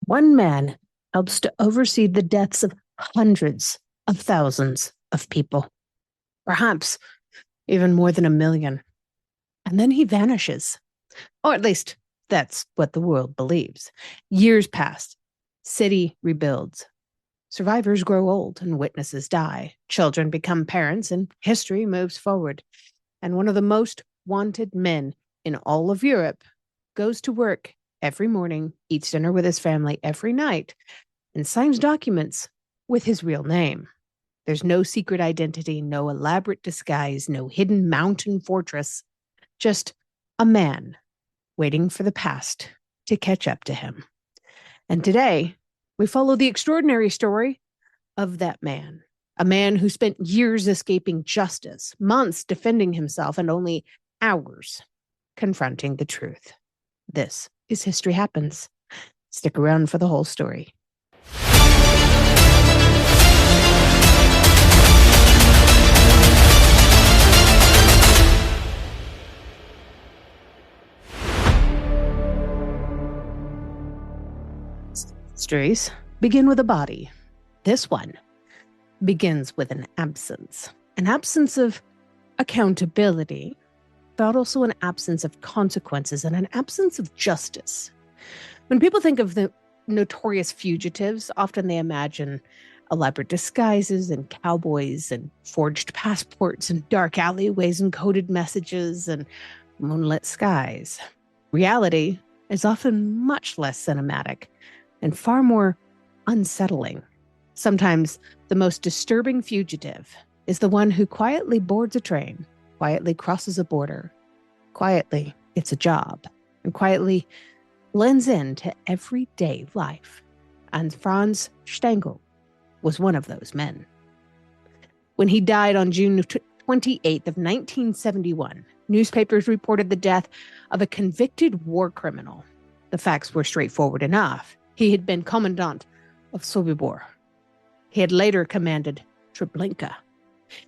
One man helps to oversee the deaths of hundreds of thousands of people, perhaps even more than a million. And then he vanishes. Or at least that's what the world believes. Years pass, city rebuilds. Survivors grow old and witnesses die. Children become parents and history moves forward. And one of the most wanted men in all of Europe goes to work every morning, eats dinner with his family every night, and signs documents with his real name. There's no secret identity, no elaborate disguise, no hidden mountain fortress, just a man waiting for the past to catch up to him. And today, we follow the extraordinary story of that man, a man who spent years escaping justice, months defending himself, and only hours confronting the truth. This is History Happens. Stick around for the whole story. Histories begin with a body. This one begins with an absence of accountability, but also an absence of consequences and an absence of justice. When people think of the notorious fugitives, often they imagine elaborate disguises and cowboys and forged passports and dark alleyways and coded messages and moonlit skies. Reality is often much less cinematic and far more unsettling. Sometimes the most disturbing fugitive is the one who quietly boards a train, quietly crosses a border, quietly gets a job, and quietly blends into everyday life. And Franz Stangl was one of those men. When he died on June 28th of 1971, newspapers reported the death of a convicted war criminal. The facts were straightforward enough. He had been commandant of Sobibor. He had later commanded Treblinka.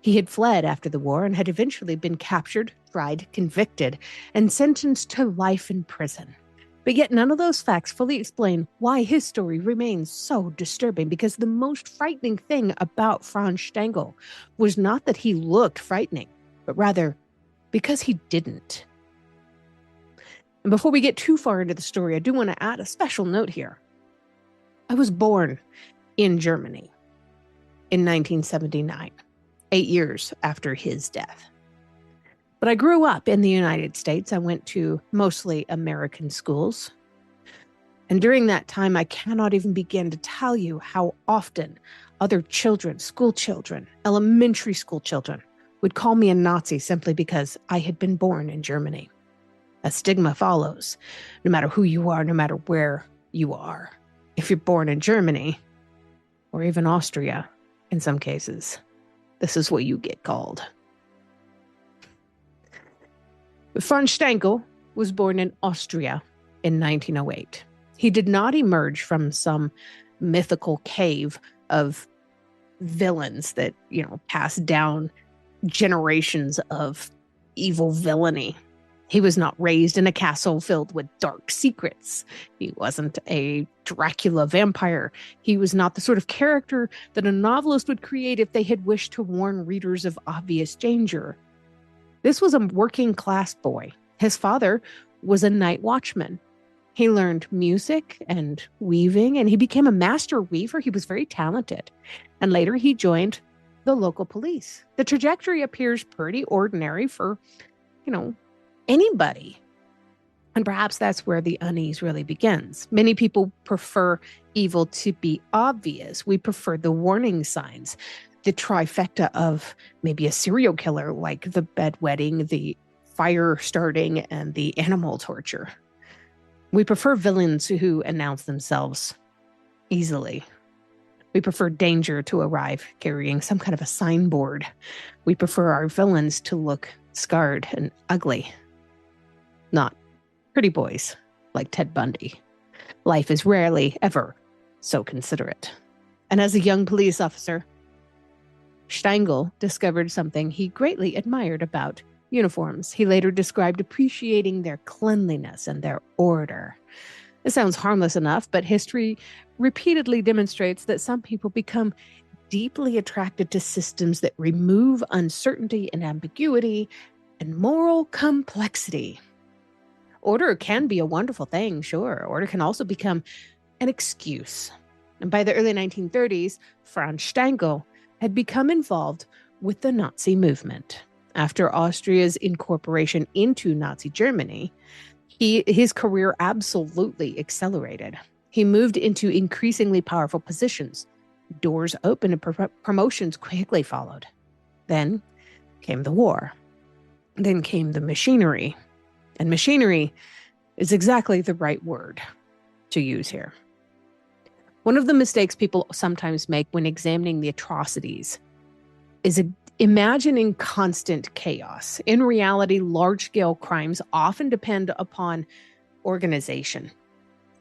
He had fled after the war and had eventually been captured, tried, convicted, and sentenced to life in prison. But yet none of those facts fully explain why his story remains so disturbing, because the most frightening thing about Franz Stangl was not that he looked frightening, but rather because he didn't. And before we get too far into the story, I do want to add a special note here. I was born in Germany in 1979, 8 years after his death. But I grew up in the United States. I went to mostly American schools. And during that time, I cannot even begin to tell you how often other children, school children, elementary school children, would call me a Nazi simply because I had been born in Germany. A stigma follows, no matter who you are, no matter where you are. If you're born in Germany, or even Austria, in some cases, this is what you get called. Franz Stangl was born in Austria in 1908. He did not emerge from some mythical cave of villains that, passed down generations of evil villainy. He was not raised in a castle filled with dark secrets. He wasn't a Dracula vampire. He was not the sort of character that a novelist would create if they had wished to warn readers of obvious danger. This was a working class boy. His father was a night watchman. He learned music and weaving, and he became a master weaver. He was very talented. And later he joined the local police. The trajectory appears pretty ordinary for, anybody. And perhaps that's where the unease really begins. Many people prefer evil to be obvious. We prefer the warning signs, the trifecta of maybe a serial killer, like the bedwetting, the fire starting, and the animal torture. We prefer villains who announce themselves easily. We prefer danger to arrive carrying some kind of a signboard. We prefer our villains to look scarred and ugly, not pretty boys like Ted Bundy. Life is rarely, ever so considerate. And as a young police officer, Stangl discovered something he greatly admired about uniforms. He later described appreciating their cleanliness and their order. It sounds harmless enough, but history repeatedly demonstrates that some people become deeply attracted to systems that remove uncertainty and ambiguity and moral complexity. Order can be a wonderful thing, sure. Order can also become an excuse. And by the early 1930s, Franz Stangl had become involved with the Nazi movement. After Austria's incorporation into Nazi Germany, his career absolutely accelerated. He moved into increasingly powerful positions. Doors opened and promotions quickly followed. Then came the war. Then came the machinery. And machinery is exactly the right word to use here. One of the mistakes people sometimes make when examining the atrocities is imagining constant chaos. In reality, large-scale crimes often depend upon organization,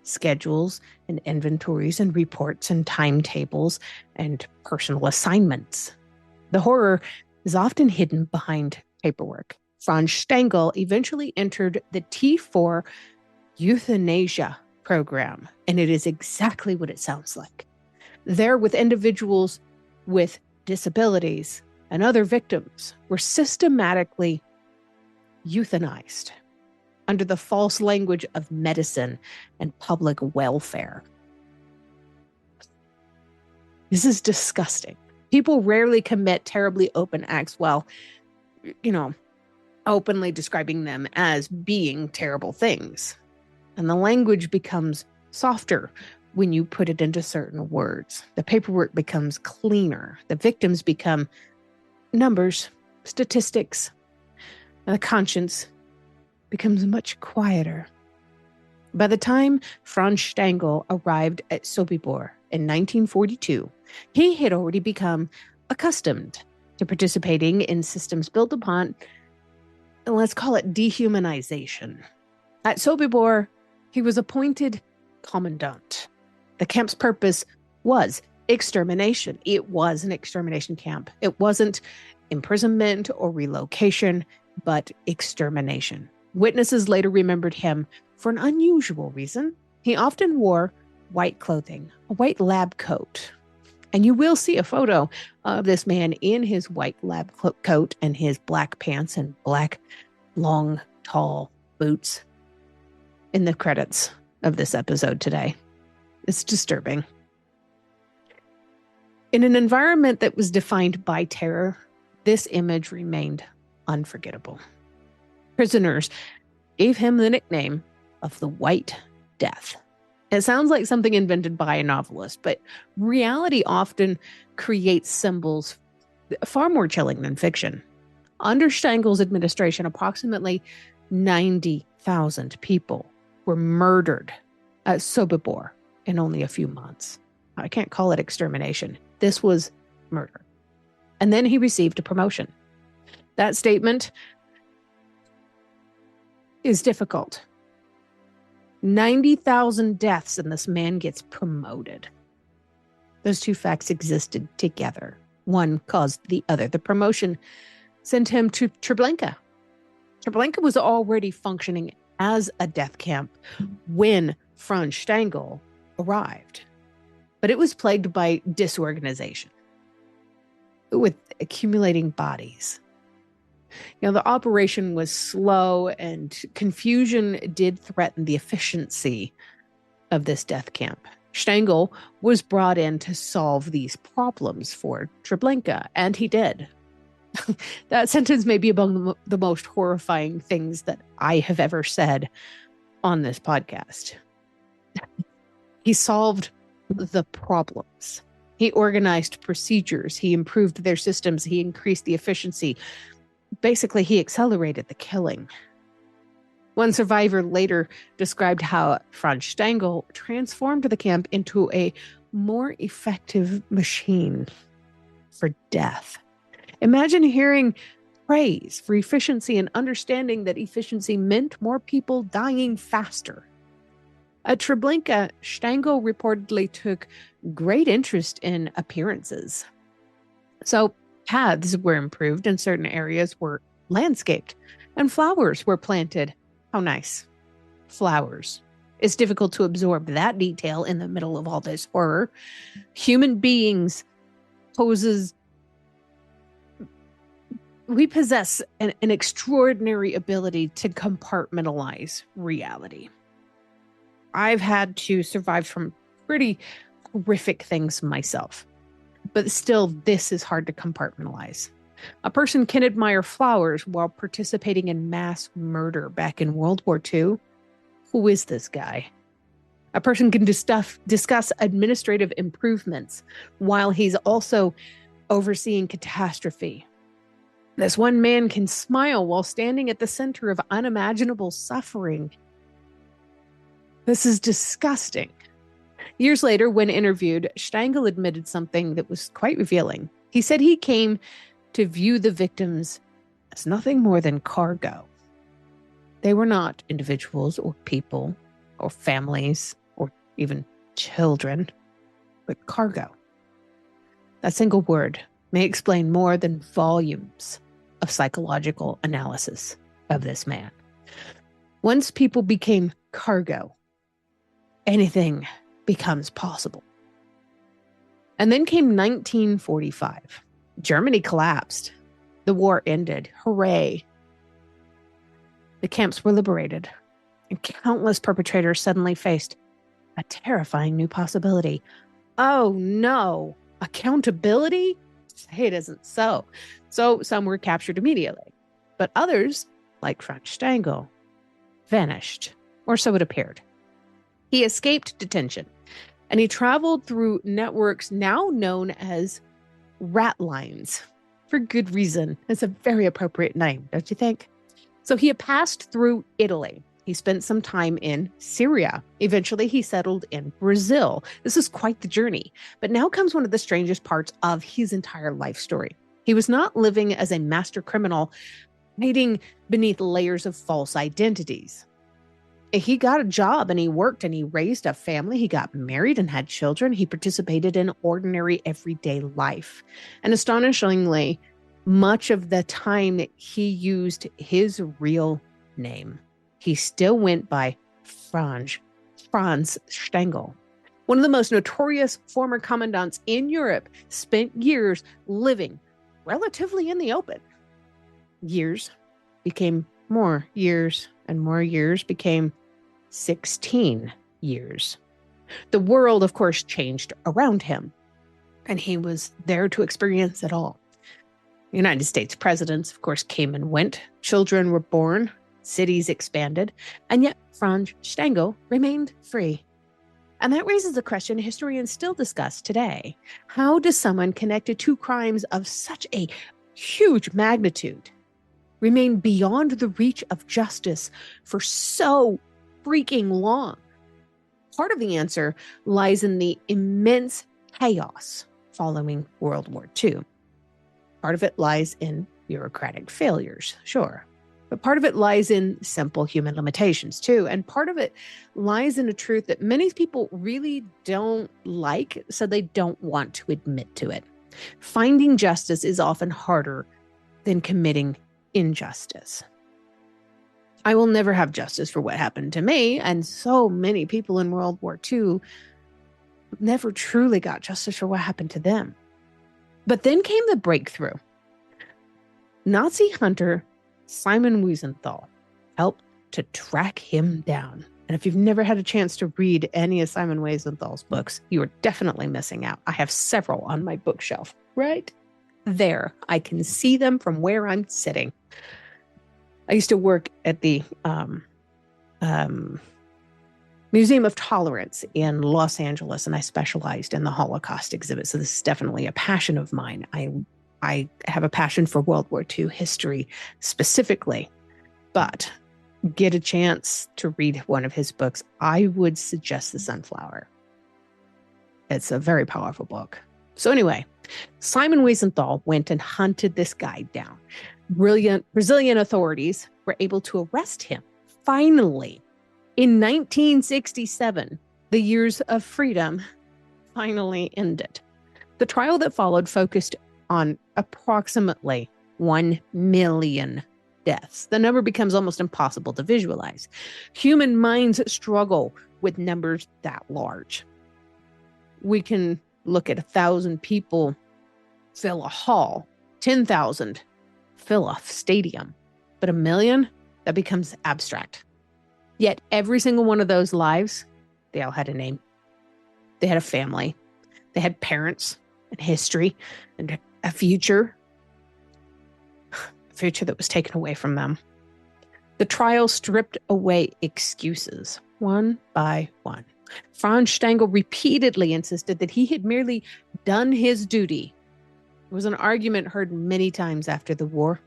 schedules and inventories and reports and timetables and personal assignments. The horror is often hidden behind paperwork. Franz Stangl eventually entered the T4 euthanasia program, and it is exactly what it sounds like. There, with individuals with disabilities and other victims, were systematically euthanized under the false language of medicine and public welfare. This is disgusting. People rarely commit terribly open acts while, openly describing them as being terrible things. And the language becomes softer when you put it into certain words. The paperwork becomes cleaner. The victims become numbers, statistics, and the conscience becomes much quieter. By the time Franz Stangl arrived at Sobibor in 1942, he had already become accustomed to participating in systems built upon, let's call it, dehumanization. At Sobibor, he was appointed commandant. The camp's purpose was extermination. It was an extermination camp. It wasn't imprisonment or relocation, but extermination. Witnesses later remembered him for an unusual reason. He often wore white clothing, a white lab coat. And you will see a photo of this man in his white lab coat and his black pants and black, long, tall boots in the credits of this episode today. It's disturbing. In an environment that was defined by terror, this image remained unforgettable. Prisoners gave him the nickname of the White Death. It sounds like something invented by a novelist, but reality often creates symbols far more chilling than fiction. Under Stangl's administration, approximately 90,000 people were murdered at Sobibor in only a few months. I can't call it extermination. This was murder. And then he received a promotion. That statement is difficult. 90,000 deaths and this man gets promoted. Those two facts existed together. One caused the other. The promotion sent him to Treblinka. Treblinka was already functioning as a death camp when Franz Stangl arrived. But it was plagued by disorganization, with accumulating bodies. The operation was slow and confusion did threaten the efficiency of this death camp. Stangl was brought in to solve these problems for Treblinka, and he did. That sentence may be among the most horrifying things that I have ever said on this podcast. He solved the problems. He organized procedures. He improved their systems. He increased the efficiency. Basically, he accelerated the killing. One survivor later described how Franz Stangl transformed the camp into a more effective machine for death. Imagine hearing praise for efficiency and understanding that efficiency meant more people dying faster. At Treblinka, Stangl reportedly took great interest in appearances. So paths were improved and certain areas were landscaped and flowers were planted. How nice. Flowers. It's difficult to absorb that detail in the middle of all this horror. Human beings we possess an extraordinary ability to compartmentalize reality. I've had to survive from pretty horrific things myself, but still, this is hard to compartmentalize. A person can admire flowers while participating in mass murder back in World War II. Who is this guy? A person can discuss administrative improvements while he's also overseeing catastrophe. This one man can smile while standing at the center of unimaginable suffering. This is disgusting. Years later, when interviewed, Stangl admitted something that was quite revealing. He said he came to view the victims as nothing more than cargo. They were not individuals or people or families or even children, but cargo. That single word may explain more than volumes of psychological analysis of this man. Once people became cargo, anything becomes possible. And then came 1945. Germany collapsed. The war ended. Hooray. The camps were liberated, and countless perpetrators suddenly faced a terrifying new possibility. Oh no, accountability? Say it isn't so. So some were captured immediately, but others, like Franz Stangl, vanished, or so it appeared. He escaped detention, and he traveled through networks now known as rat lines, for good reason. It's a very appropriate name, don't you think? So he had passed through Italy. He spent some time in Syria. Eventually, he settled in Brazil. This is quite the journey. But now comes one of the strangest parts of his entire life story. He was not living as a master criminal, hiding beneath layers of false identities. He got a job and he worked and he raised a family. He got married and had children. He participated in ordinary everyday life. And astonishingly, much of the time he used his real name. He still went by Franz Stangl. One of the most notorious former commandants in Europe spent years living relatively in the open. Years became more years, and more years became 16 years. The world, of course, changed around him, and he was there to experience it all. United States presidents, of course, came and went. Children were born. Cities expanded. And yet Franz Stangl remained free. And that raises a question historians still discuss today. How does someone connected to crimes of such a huge magnitude remain beyond the reach of justice for so freaking long? Part of the answer lies in the immense chaos following World War II. Part of it lies in bureaucratic failures, sure. But part of it lies in simple human limitations, too. And part of it lies in a truth that many people really don't like, so they don't want to admit to it. Finding justice is often harder than committing injustice. I will never have justice for what happened to me, and so many people in World War II never truly got justice for what happened to them. But then came the breakthrough. Nazi hunter Simon Wiesenthal helped to track him down. And if you've never had a chance to read any of Simon Wiesenthal's books, you are definitely missing out. I have several on my bookshelf right there. I can see them from where I'm sitting. I used to work at the Museum of Tolerance in Los Angeles, and I specialized in the Holocaust exhibit. So this is definitely a passion of mine. I have a passion for World War II history specifically, but get a chance to read one of his books, I would suggest The Sunflower. It's a very powerful book. So anyway, Simon Wiesenthal went and hunted this guy down. Brazilian authorities were able to arrest him. Finally, in 1967, the years of freedom finally ended. The trial that followed focused on approximately 1 million deaths. The number becomes almost impossible to visualize. Human minds struggle with numbers that large. We can look at 1,000 people fill a hall, 10,000 fill a stadium, but 1 million, that becomes abstract. Yet every single one of those lives, they all had a name. They had a family. They had parents and history and a future that was taken away from them. The trial stripped away excuses, one by one. Franz Stangl repeatedly insisted that he had merely done his duty. It was an argument heard many times after the war.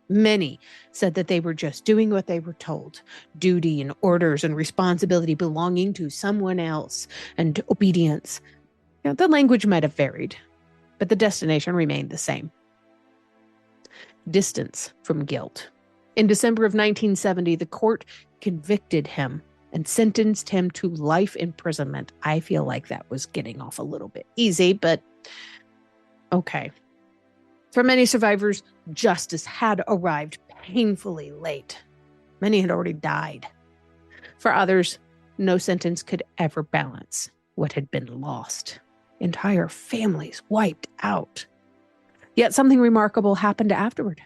Many said that they were just doing what they were told, duty and orders and responsibility belonging to someone else, and obedience. The language might have varied, but the destination remained the same. Distance from guilt. In December of 1970, the court convicted him and sentenced him to life imprisonment. I feel like that was getting off a little bit easy, but okay. For many survivors, justice had arrived painfully late. Many had already died. For others, no sentence could ever balance what had been lost. Entire families wiped out. Yet something remarkable happened afterward.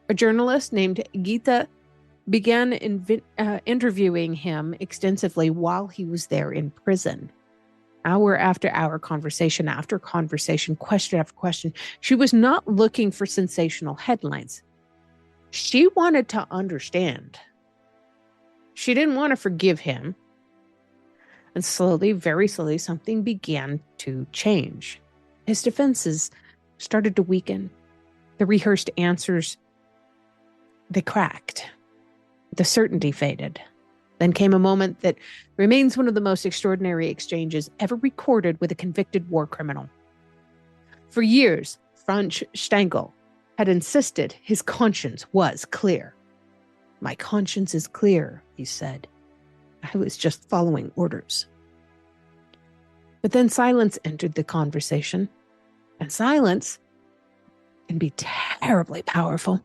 A journalist named Gita began interviewing him extensively while he was there in prison. Hour after hour, conversation after conversation, question after question. She was not looking for sensational headlines. She wanted to understand. She didn't want to forgive him. And slowly, very slowly, something began to change. His defenses started to weaken. The rehearsed answers, they cracked. The certainty faded. Then came a moment that remains one of the most extraordinary exchanges ever recorded with a convicted war criminal. For years, Franz Stangl had insisted his conscience was clear. "My conscience is clear," he said. "I was just following orders." But then silence entered the conversation, and silence can be terribly powerful.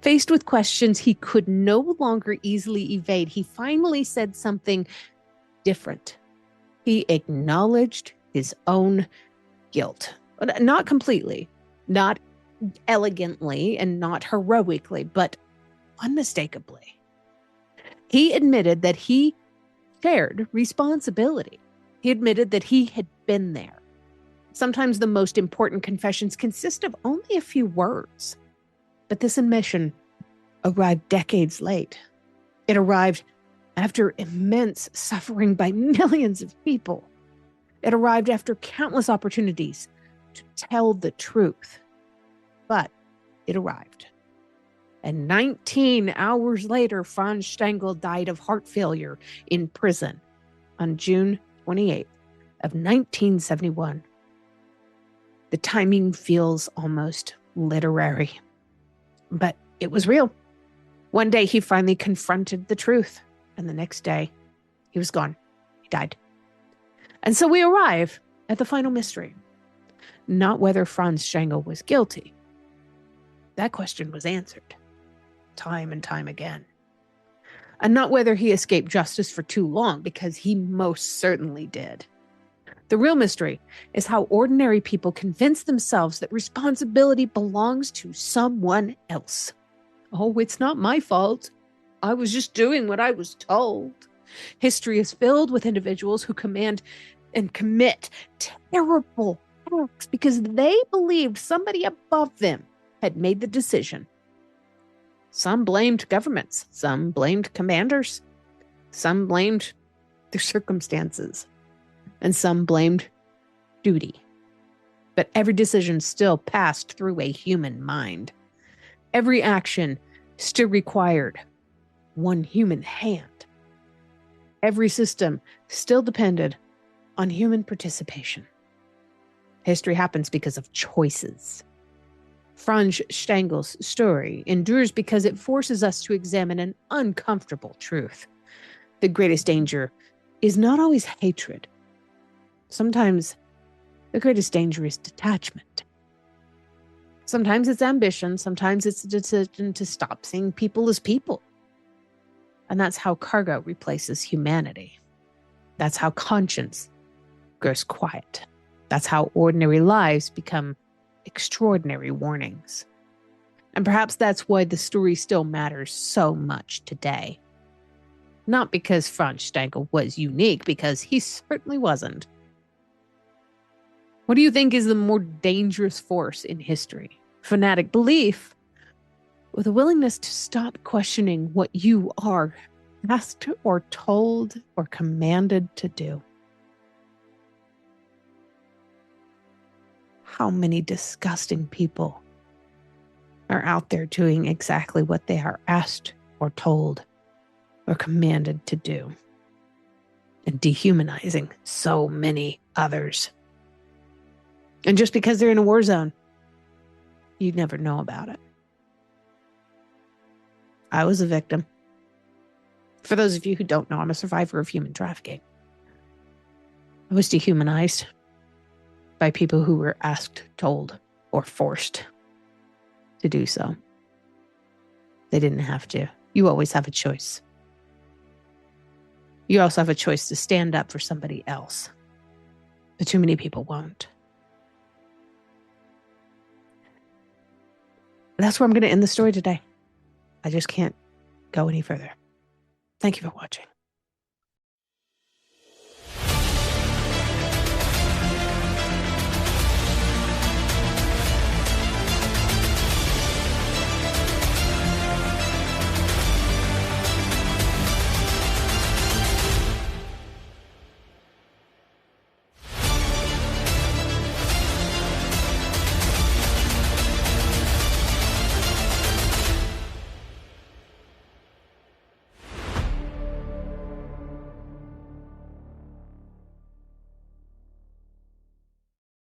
Faced with questions he could no longer easily evade, he finally said something different. He acknowledged his own guilt. Not completely, not elegantly, and not heroically, but unmistakably. He admitted that he shared responsibility. He admitted that he had been there. Sometimes the most important confessions consist of only a few words. But this admission arrived decades late. It arrived after immense suffering by millions of people. It arrived after countless opportunities to tell the truth. But it arrived. And 19 hours later, Franz Stangl died of heart failure in prison on June 28th of 1971. The timing feels almost literary. But it was real. One day he finally confronted the truth, and the next day he was gone. He died. And so we arrive at the final mystery. Not whether Franz Stangl was guilty. That question was answered time and time again. And not whether he escaped justice for too long, because he most certainly did. The real mystery is how ordinary people convince themselves that responsibility belongs to someone else. "Oh, it's not my fault. I was just doing what I was told." History is filled with individuals who command and commit terrible acts because they believed somebody above them had made the decision. Some blamed governments. Some blamed commanders. Some blamed their circumstances. And some blamed duty. But every decision still passed through a human mind. Every action still required one human hand. Every system still depended on human participation. History happens because of choices. Franz Stangl's story endures because it forces us to examine an uncomfortable truth. The greatest danger is not always hatred. Sometimes the greatest danger is detachment. Sometimes it's ambition. Sometimes it's a decision to stop seeing people as people. And that's how cargo replaces humanity. That's how conscience grows quiet. That's how ordinary lives become extraordinary warnings. And perhaps that's why the story still matters so much today. Not because Franz Stangl was unique, because he certainly wasn't. What do you think is the more dangerous force in history? Fanatic belief, or the willingness to stop questioning what you are asked or told or commanded to do? How many disgusting people are out there doing exactly what they are asked or told or commanded to do, and dehumanizing so many others? And just because they're in a war zone, you'd never know about it. I was a victim. For those of you who don't know, I'm a survivor of human trafficking. I was dehumanized by people who were asked, told, or forced to do so. They didn't have to. You always have a choice. You also have a choice to stand up for somebody else. But too many people won't. That's where I'm going to end the story today. I just can't go any further. Thank you for watching.